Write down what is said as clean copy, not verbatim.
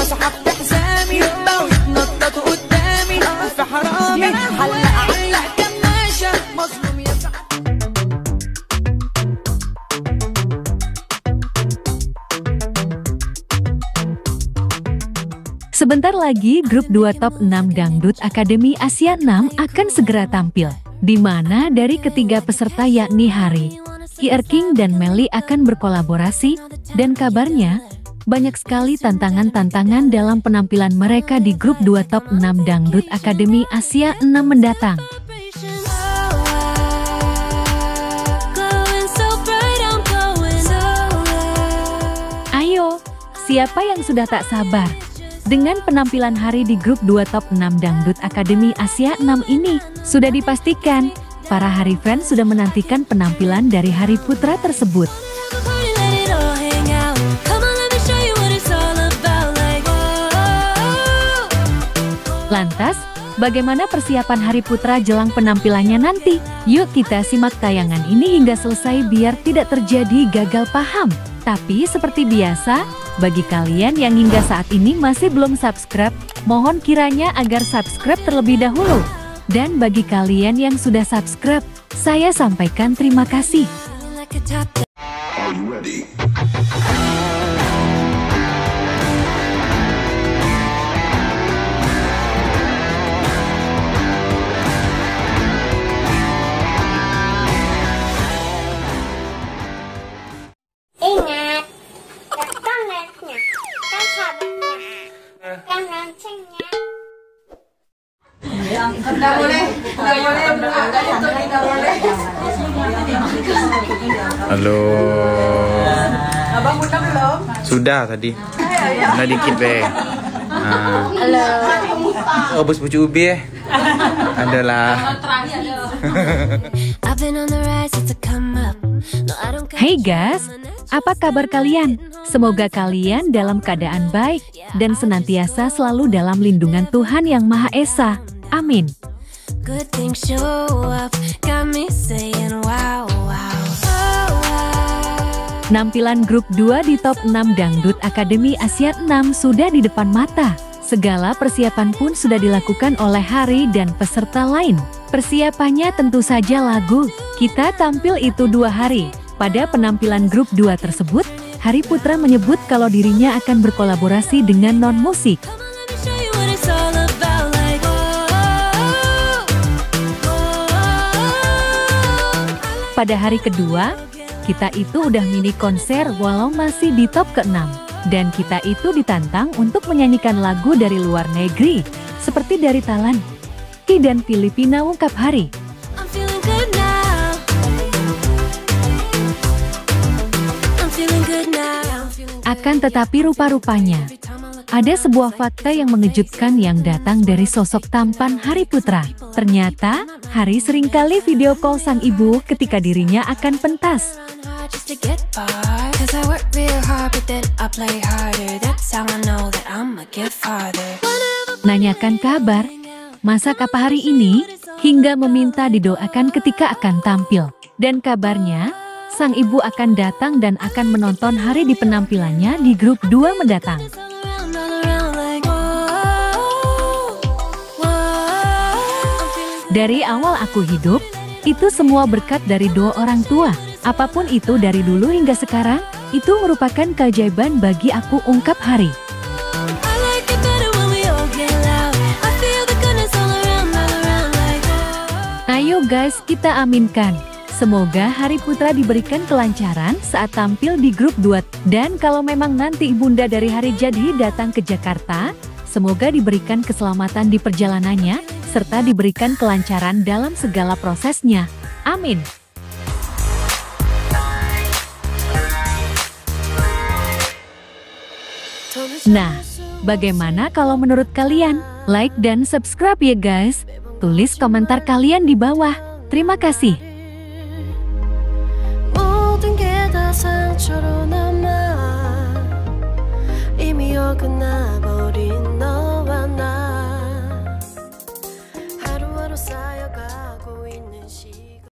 اصحاب تحزامي بقوا يتنططوا قدامي في حرامي علق كماشة مظلوم يا Sebentar lagi grup 2 top 6 Dangdut Akademi Asia 6 akan segera tampil, di mana dari ketiga peserta yakni Hari, KR King dan Melly akan berkolaborasi, dan kabarnya banyak sekali tantangan-tantangan dalam penampilan mereka di grup 2 top 6 Dangdut Akademi Asia 6 mendatang. Ayo, siapa yang sudah tak sabar dengan penampilan Hari di grup 2 top 6 Dangdut Akademi Asia 6 ini? Sudah dipastikan, para Hari fans sudah menantikan penampilan dari Hari Putra tersebut. Lantas, bagaimana persiapan Hari Putra jelang penampilannya nanti? Yuk kita simak tayangan ini hingga selesai biar tidak terjadi gagal paham. Tapi seperti biasa, bagi kalian yang hingga saat ini masih belum subscribe, mohon kiranya agar subscribe terlebih dahulu. Dan bagi kalian yang sudah subscribe, saya sampaikan terima kasih. Ingat, kontennya, kan sahabatnya, kan loncengnya. Nggak boleh, bukan itu tidak boleh. Halo. Abang undang belum? Sudah tadi. Nah dikit be. Halo. Oh bos pucuk ubi Adalah. Hey guys, apa kabar kalian? Semoga kalian dalam keadaan baik dan senantiasa selalu dalam lindungan Tuhan Yang Maha Esa. Amin. Nampilan grup 2 di top 6 Dangdut Akademi Asia 6 sudah di depan mata. Segala persiapan pun sudah dilakukan oleh Hari dan peserta lain. Persiapannya tentu saja lagu. Kita tampil itu 2 hari. Pada penampilan grup 2 tersebut, Hari Putra menyebut kalau dirinya akan berkolaborasi dengan non-musik. Pada hari kedua, kita itu udah mini konser walau masih di top ke-6. Dan kita itu ditantang untuk menyanyikan lagu dari luar negeri, seperti dari Thailand dan Filipina, ungkap Hari. Akan tetapi rupa-rupanya, ada sebuah fakta yang mengejutkan yang datang dari sosok tampan Hari Putra. Ternyata, Hari seringkali video call sang ibu ketika dirinya akan pentas. Nanyakan kabar, masak apa hari ini, hingga meminta didoakan ketika akan tampil. Dan kabarnya, sang ibu akan datang dan akan menonton Hari di penampilannya di grup 2 mendatang. Dari awal aku hidup, itu semua berkat dari doa orang tua. Apapun itu dari dulu hingga sekarang, itu merupakan keajaiban bagi aku, ungkap Hari. Ayo guys, kita aminkan. Semoga Hari Putra diberikan kelancaran saat tampil di grup 2. Dan kalau memang nanti ibunda dari Hari jadi datang ke Jakarta, semoga diberikan keselamatan di perjalanannya, serta diberikan kelancaran dalam segala prosesnya. Amin. Nah, bagaimana kalau menurut kalian? Like dan subscribe ya guys. Tulis komentar kalian di bawah. Terima kasih. 모든 게 다 상처로 남아 이미 어긋나버린 너